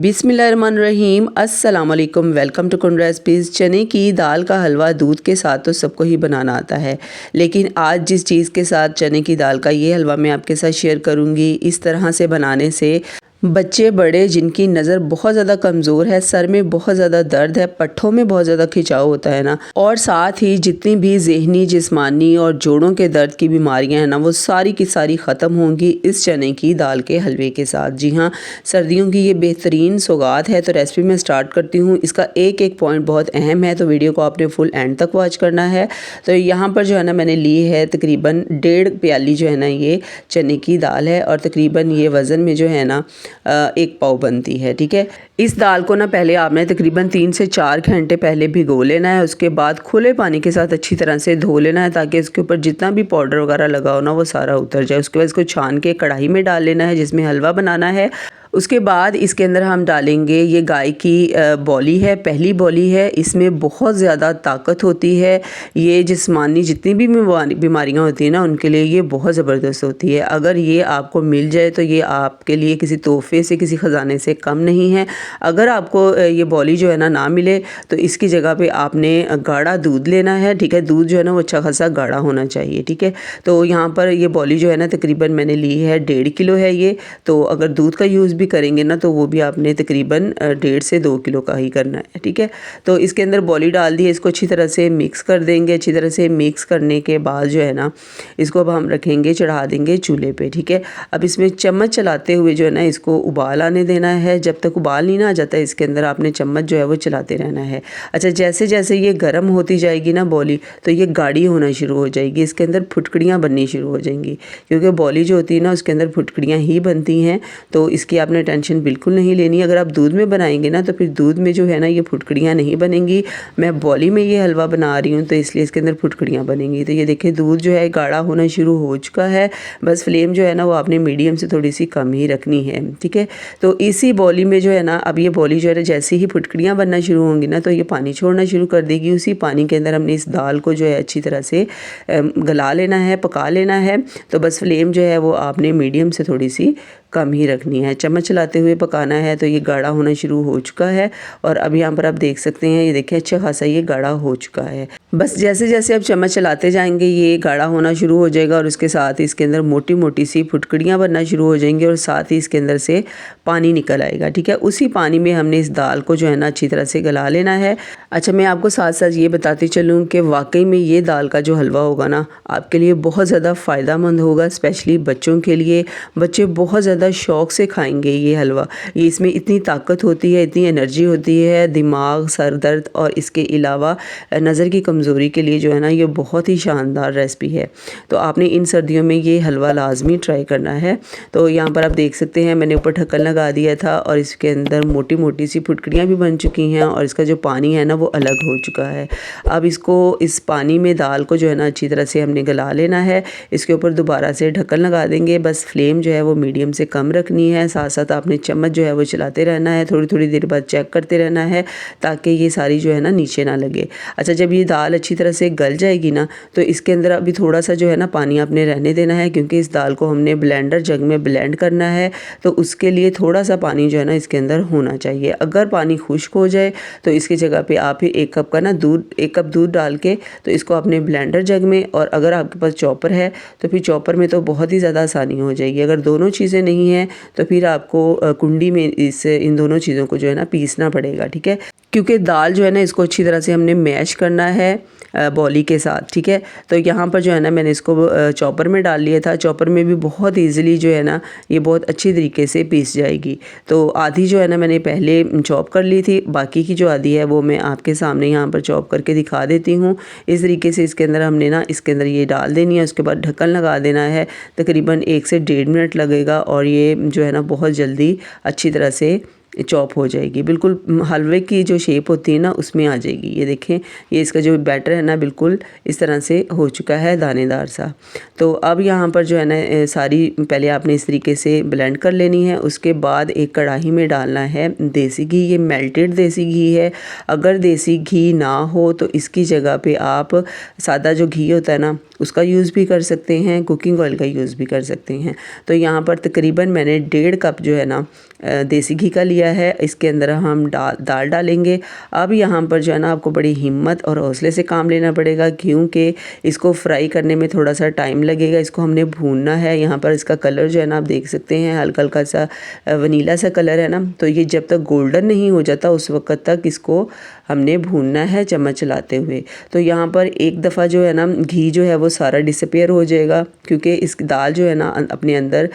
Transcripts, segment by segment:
बिस्मिल्लाहिर्रहमानिर्रहीम अस्सलाम वालेकुम। वेलकम टू कुन रेसिपीज़। चने की दाल का हलवा दूध के साथ तो सबको ही बनाना आता है, लेकिन आज जिस चीज़ के साथ चने की दाल का ये हलवा मैं आपके साथ शेयर करूँगी, इस तरह से बनाने से बच्चे बड़े जिनकी नज़र बहुत ज़्यादा कमज़ोर है, सर में बहुत ज़्यादा दर्द है, पट्ठों में बहुत ज़्यादा खिंचाव होता है ना, और साथ ही जितनी भी ज़हनी, जिस्मानी और जोड़ों के दर्द की बीमारियां हैं ना, वो सारी की सारी ख़त्म होंगी इस चने की दाल के हलवे के साथ। जी हाँ, सर्दियों की ये बेहतरीन सौगात है। तो रेसिपी में स्टार्ट करती हूँ। इसका एक एक पॉइंट बहुत अहम है, तो वीडियो को आपने फुल एंड तक वॉच करना है। तो यहाँ पर जो है ना मैंने ली है तकरीबन 1.5 प्याली जो है ना ये चने की दाल है, और तकरीबन ये वज़न में जो है ना 1 पाव बनती है। ठीक है, इस दाल को ना पहले आपने तकरीबन 3 से 4 घंटे पहले भिगो लेना है। उसके बाद खुले पानी के साथ अच्छी तरह से धो लेना है, ताकि इसके ऊपर जितना भी पाउडर वगैरह लगा हो ना वो सारा उतर जाए। उसके बाद इसको छान के कढ़ाई में डाल लेना है जिसमें हलवा बनाना है। उसके बाद इसके अंदर हम डालेंगे ये गाय की बॉली है, पहली बॉली है। इसमें बहुत ज़्यादा ताकत होती है। ये जिस्मानी जितनी भी बीमारियां होती हैं ना, उनके लिए ये बहुत ज़बरदस्त होती है। अगर ये आपको मिल जाए तो ये आपके लिए किसी तोहफे से, किसी ख़जाने से कम नहीं है। अगर आपको ये बॉली जो है ना मिले तो इसकी जगह पे आपने गाढ़ा दूध लेना है। ठीक है, दूध जो है ना वो अच्छा खासा गाढ़ा होना चाहिए। ठीक है, तो यहाँ पर ये बॉली जो है ना तकरीबन मैंने ली है 1.5 किलो है ये। तो अगर दूध का यूज़ भी करेंगे ना तो वो भी आपने तकरीबन 1.5 से 2 किलो का ही करना है। ठीक है, तो इसके अंदर बॉली डाल दी है, इसको अच्छी तरह से मिक्स कर देंगे। अच्छी तरह से मिक्स करने के बाद जो है ना इसको अब हम रखेंगे, चढ़ा देंगे चूल्हे पे। ठीक है, अब इसमें चम्मच चलाते हुए जो है ना इसको उबाल आने देना है। जब तक उबाल नहीं ना आ जाता इसके अंदर आपने चम्मच जो है वो चलाते रहना है। अच्छा, जैसे जैसे ये गर्म होती जाएगी ना बॉली, तो ये गाढ़ी होना शुरू हो जाएगी, इसके अंदर फुटकड़ियाँ बननी शुरू हो जाएंगी, क्योंकि बॉली जो होती है ना उसके अंदर फुटकड़ियाँ ही बनती हैं। तो इसकी आपने टेंशन बिल्कुल नहीं लेनी। अगर आप दूध में बनाएंगे ना तो फिर दूध में जो है ना ये फुटकड़ियाँ नहीं बनेंगी। मैं बॉली में ये हलवा बना रही हूँ तो इसलिए इसके अंदर फुटकड़ियाँ बनेंगी। तो ये देखिए दूध जो है गाढ़ा होना शुरू हो चुका है। बस फ्लेम जो है ना वो आपने मीडियम से थोड़ी सी कम ही रखनी है। ठीक है, तो इसी बॉली में जो है ना अब ये बॉली जो है जैसे ही फुटकड़ियाँ बनना शुरू होंगी ना तो ये पानी छोड़ना शुरू कर देगी। उसी पानी के अंदर हमने इस दाल को जो है अच्छी तरह से गला लेना है, पका लेना है। तो बस फ्लेम जो है वो आपने मीडियम से थोड़ी सी कम ही रखनी है, चम्मच चलाते हुए पकाना है। तो ये गाढ़ा होना शुरू हो चुका है, और अब यहाँ पर आप देख सकते हैं, ये देखिए अच्छा खासा ये गाढ़ा हो चुका है। बस जैसे जैसे आप चम्मच चलाते जाएंगे ये गाढ़ा होना शुरू हो जाएगा, और उसके साथ ही इसके अंदर मोटी मोटी सी फुटकड़ियाँ बनना शुरू हो जाएंगी, और साथ ही इसके अंदर से पानी निकल आएगा। ठीक है, उसी पानी में हमने इस दाल को जो है ना अच्छी तरह से गला लेना है। अच्छा, मैं आपको साथ साथ ये बताती चलूँ कि वाकई में ये दाल का जो हलवा होगा ना आपके लिए बहुत ज़्यादा फ़ायदा मंद होगा, स्पेशली बच्चों के लिए। बच्चे बहुत ज़्यादा शौक़ से खाएंगे ये हलवा। ये इसमें इतनी ताकत होती है, इतनी एनर्जी होती है, दिमाग, सर दर्द और इसके अलावा नज़र की कमज़ोरी के लिए जो है ना ये बहुत ही शानदार रेसिपी है। तो आपने इन सर्दियों में ये हलवा लाजमी ट्राई करना है। तो यहाँ पर आप देख सकते हैं मैंने ऊपर ढक्कन लगा दिया था, और इसके अंदर मोटी मोटी सी फुटकड़ियाँ भी बन चुकी हैं, और इसका जो पानी है ना वो अलग हो चुका है। अब इसको इस पानी में दाल को जो है ना अच्छी तरह से हमने गला लेना है। इसके ऊपर दोबारा से ढक्कन लगा देंगे। बस फ्लेम जो है वो मीडियम से कम रखनी है। साथ साथ आपने चम्मच जो है वो चलाते रहना है, थोड़ी थोड़ी देर बाद चेक करते रहना है, ताकि ये सारी जो है ना नीचे ना लगे। अच्छा, जब ये दाल अच्छी तरह से गल जाएगी ना तो इसके अंदर अभी थोड़ा सा जो है ना पानी आपने रहने देना है, क्योंकि इस दाल को हमने ब्लेंडर जग में ब्लेंड करना है। तो उसके लिए थोड़ा सा पानी जो है ना इसके अंदर होना चाहिए। अगर पानी खुश्क हो जाए तो इसकी जगह पे आप फिर 1 कप का ना दूध, 1 कप दूध डाल के तो इसको अपने ब्लेंडर जग में, और अगर आपके पास चॉपर है तो फिर चॉपर में तो बहुत ही ज़्यादा आसानी हो जाएगी। अगर दोनों चीज़ें नहीं हैं तो फिर आपको कुंडी में इन दोनों चीज़ों को जो है ना पीसना पड़ेगा। ठीक है, क्योंकि दाल जो है ना इसको अच्छी तरह से हमने मैश करना है बॉली के साथ। ठीक है, तो यहाँ पर जो है ना मैंने इसको चॉपर में डाल लिया था। चॉपर में भी बहुत ईजिली जो है ना ये बहुत अच्छी तरीके से पीस जाएगी। तो आधी जो है ना मैंने पहले चॉप कर ली थी, बाकी की जो आधी है वो मैं आपके सामने यहाँ पर चॉप करके दिखा देती हूँ। इस तरीके से इसके अंदर हमने ना इसके अंदर ये डाल देनी है। उसके बाद ढक्कन लगा देना है, तकरीबन 1 से 1.5 मिनट लगेगा, और ये जो है ना बहुत जल्दी अच्छी तरह से चॉप हो जाएगी। बिल्कुल हलवे की जो शेप होती है ना उसमें आ जाएगी। ये देखें, ये इसका जो बैटर है ना बिल्कुल इस तरह से हो चुका है, दानेदार सा। तो अब यहाँ पर जो है ना सारी पहले आपने इस तरीके से ब्लेंड कर लेनी है। उसके बाद एक कढ़ाई में डालना है देसी घी। ये मेल्टेड देसी घी है। अगर देसी घी ना हो तो इसकी जगह पे आप सादा जो घी होता है ना उसका यूज़ भी कर सकते हैं, कुकिंग ऑयल का यूज़ भी कर सकते हैं। तो यहाँ पर तकरीबन मैंने 1.5 कप जो है ना देसी घी का लिया है। इसके अंदर हम दाल डालेंगे। अब यहाँ पर जो है ना आपको बड़ी हिम्मत और हौसले से काम लेना पड़ेगा, क्योंकि इसको फ्राई करने में थोड़ा सा टाइम लगेगा। इसको हमने भूनना है। यहाँ पर इसका कलर जो है ना आप देख सकते हैं, हल्का हल्का सा वनीला सा कलर है ना। तो ये जब तक गोल्डन नहीं हो जाता उस वक्त तक इसको हमने भूनना है चम्मच चलाते हुए। तो यहाँ पर एक दफ़ा जो है ना घी जो है वो सारा डिसअपीयर हो जाएगा, क्योंकि इस दाल जो है ना अपने अंदर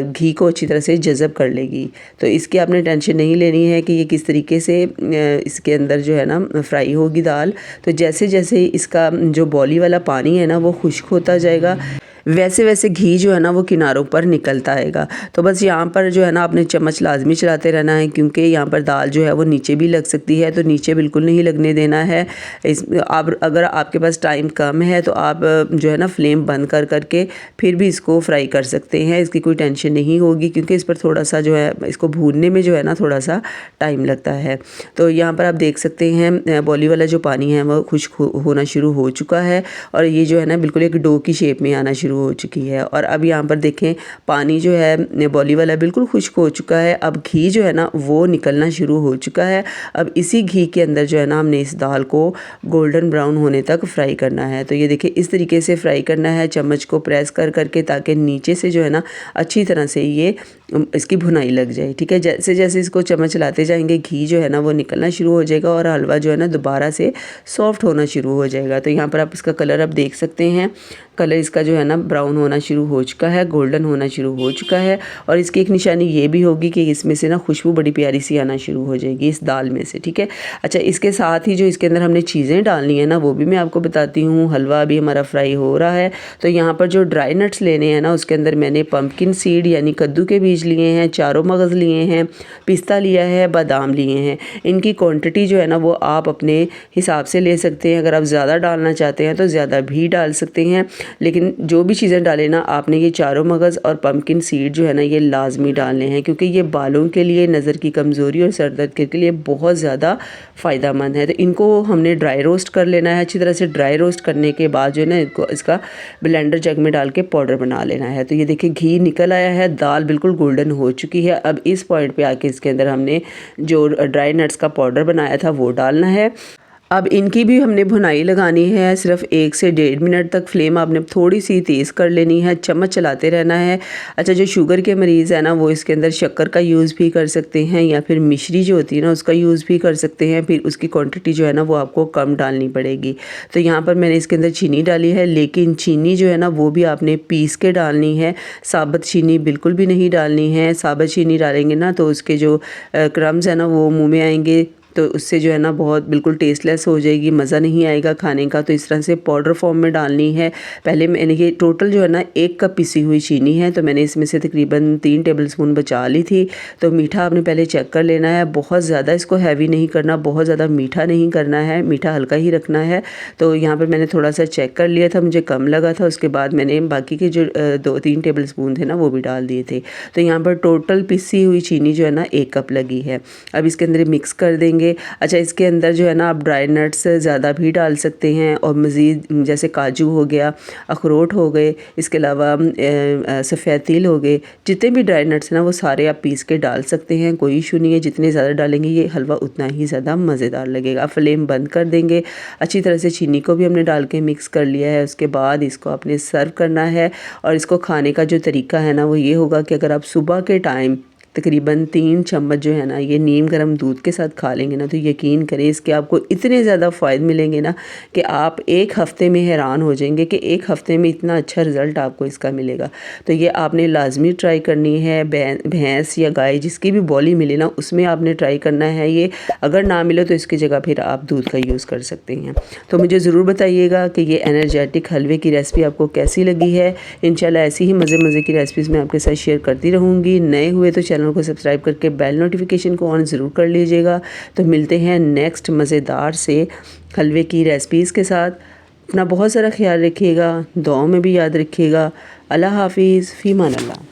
घी को अच्छी तरह से जज़ब कर लेगी। तो इसकी आपने टेंशन नहीं लेनी है कि ये किस तरीके से इसके अंदर जो है ना फ्राई होगी दाल। तो जैसे जैसे इसका जो बॉली वाला पानी है ना वो खुश्क होता जाएगा, वैसे वैसे घी जो है ना वो किनारों पर निकलता आएगा। तो बस यहाँ पर जो है ना आपने चम्मच लाजमी चलाते रहना है, क्योंकि यहाँ पर दाल जो है वो नीचे भी लग सकती है। तो नीचे बिल्कुल नहीं लगने देना है। आप अगर आपके पास टाइम कम है तो आप जो है ना फ्लेम बंद कर करके फिर भी इसको फ्राई कर सकते हैं। इसकी कोई टेंशन नहीं होगी, क्योंकि इस पर थोड़ा सा जो है इसको भूनने में जो है ना थोड़ा सा टाइम लगता है। तो यहाँ पर आप देख सकते हैं बॉली वाला जो पानी है वो खुश्क होना शुरू हो चुका है, और ये जो है ना बिल्कुल एक डो की शेप में आना शुरू हो चुकी है। और अब यहाँ पर देखें पानी जो है बॉली वाला बिल्कुल खुश्क हो चुका है। अब घी जो है ना वो निकलना शुरू हो चुका है। अब इसी घी के अंदर जो है ना हमने इस दाल को गोल्डन ब्राउन होने तक फ्राई करना है। तो ये देखिए इस तरीके से फ्राई करना है, चम्मच को प्रेस कर करके, ताकि नीचे से जो है ना अच्छी तरह से ये इसकी भुनाई लग जाए। ठीक है, जैसे जैसे इसको चम्मच चलाते जाएंगे घी जो है ना वो निकलना शुरू हो जाएगा और हलवा जो है ना दोबारा से सॉफ्ट होना शुरू हो जाएगा। तो यहाँ पर आप इसका कलर अब देख सकते हैं, कलर इसका जो है ना ब्राउन होना शुरू हो चुका है, गोल्डन होना शुरू हो चुका है। और इसकी एक निशानी ये भी होगी कि इसमें से ना खुशबू बड़ी प्यारी सी आना शुरू हो जाएगी इस दाल में से। ठीक है, अच्छा इसके साथ ही जो इसके अंदर हमने चीज़ें डालनी है ना वो भी मैं आपको बताती हूँ। हलवा अभी हमारा फ्राई हो रहा है, तो यहाँ पर जो ड्राई नट्स लेने हैं ना उसके अंदर मैंने पम्पकिन सीड यानी कद्दू के बीज लिए हैं, चारों मगज़ लिए हैं, पिस्ता लिया है, बादाम लिए हैं। इनकी क्वांटिटी जो है ना वो आप अपने हिसाब से ले सकते हैं। अगर आप ज़्यादा डालना चाहते हैं तो ज़्यादा भी डाल सकते हैं, लेकिन जो भी चीज़ें डालें ना आपने ये चारों मगज़ और पम्पकिन सीड जो है ना ये लाजमी डालने हैं, क्योंकि ये बालों के लिए, नज़र की कमज़ोरी और सर दर्द के लिए बहुत ज़्यादा फ़ायदेमंद है। तो इनको हमने ड्राई रोस्ट कर लेना है अच्छी तरह से। ड्राई रोस्ट करने के बाद जो है ना इसका ब्लेंडर जग में डाल के पाउडर बना लेना है। तो ये देखिए घी निकल आया है, दाल बिल्कुल गोल्डन हो चुकी है। अब इस पॉइंट पे आके इसके अंदर हमने जो ड्राई नट्स का पाउडर बनाया था वो डालना है। अब इनकी भी हमने भुनाई लगानी है, सिर्फ 1 से 1.5 मिनट तक। फ्लेम आपने थोड़ी सी तेज़ कर लेनी है, चम्मच चलाते रहना है। अच्छा जो शुगर के मरीज़ है ना वो इसके अंदर शक्कर का यूज़ भी कर सकते हैं, या फिर मिश्री जो होती है ना उसका यूज़ भी कर सकते हैं। फिर उसकी क्वांटिटी जो है ना वो आपको कम डालनी पड़ेगी। तो यहाँ पर मैंने इसके अंदर चीनी डाली है, लेकिन चीनी जो है ना वो भी आपने पीस के डालनी है। साबुत चीनी बिल्कुल भी नहीं डालनी है। साबुत चीनी डालेंगे ना तो उसके जो क्रम्स है ना वो मुँह में आएंगे, तो उससे जो है ना बहुत बिल्कुल टेस्टलेस हो जाएगी, मज़ा नहीं आएगा खाने का। तो इस तरह से पाउडर फॉर्म में डालनी है। पहले मैंने ये टोटल जो है ना 1 कप पिसी हुई चीनी है, तो मैंने इसमें से तकरीबन 3 टेबलस्पून बचा ली थी। तो मीठा आपने पहले चेक कर लेना है, बहुत ज़्यादा इसको हैवी नहीं करना, बहुत ज़्यादा मीठा नहीं करना है, मीठा हल्का ही रखना है। तो यहाँ पर मैंने थोड़ा सा चेक कर लिया था, मुझे कम लगा था। उसके बाद मैंने बाकी के जो 2-3 टेबलस्पून थे ना वो भी डाल दिए थे। तो यहाँ पर टोटल पिसी हुई चीनी जो है ना 1 कप लगी है। अब इसके अंदर मिक्स कर देंगे। अच्छा इसके अंदर जो है ना आप ड्राई नट्स ज़्यादा भी डाल सकते हैं, और मज़ीद जैसे काजू हो गया, अखरोट हो गए, इसके अलावा सफ़ेद तिल हो गए, जितने भी ड्राई नट्स हैं ना वो सारे आप पीस के डाल सकते हैं, कोई इशू नहीं है। जितने ज़्यादा डालेंगे ये हलवा उतना ही ज़्यादा मज़ेदार लगेगा। फ्लेम बंद कर देंगे। अच्छी तरह से चीनी को भी हमने डाल के मिक्स कर लिया है। उसके बाद इसको आपने सर्व करना है, और इसको खाने का जो तरीका है ना वो ये होगा कि अगर आप सुबह के टाइम तकरीबन 3 चम्मच जो है ना ये नीम गर्म दूध के साथ खा लेंगे ना, तो यकीन करें इसके आपको इतने ज़्यादा फ़ायदे मिलेंगे ना कि आप 1 हफ़्ते में हैरान हो जाएंगे कि 1 हफ़्ते में इतना अच्छा रिज़ल्ट आपको इसका मिलेगा। तो ये आपने लाजमी ट्राई करनी है। भैंस या गाय जिसकी भी बॉली मिले ना उसमें आपने ट्राई करना है ये। अगर ना मिले तो इसकी जगह फिर आप दूध का यूज़ कर सकते हैं। तो मुझे ज़रूर बताइएगा कि ये एनर्जेटिक हलवे की रेसिपी आपको कैसी लगी है। इंशाल्लाह ऐसी ही मज़े की रेसिपीज़ मैं आपके साथ शेयर करती रहूँगी। नए हुए तो चैनल को सब्सक्राइब करके बेल नोटिफिकेशन को ऑन ज़रूर कर लीजिएगा। तो मिलते हैं नेक्स्ट मज़ेदार से हलवे की रेसिपीज़ के साथ। अपना बहुत सारा ख्याल रखिएगा, दुआओं में भी याद रखिएगा। अल्लाह हाफिज़, फ़ी अमान अल्लाह।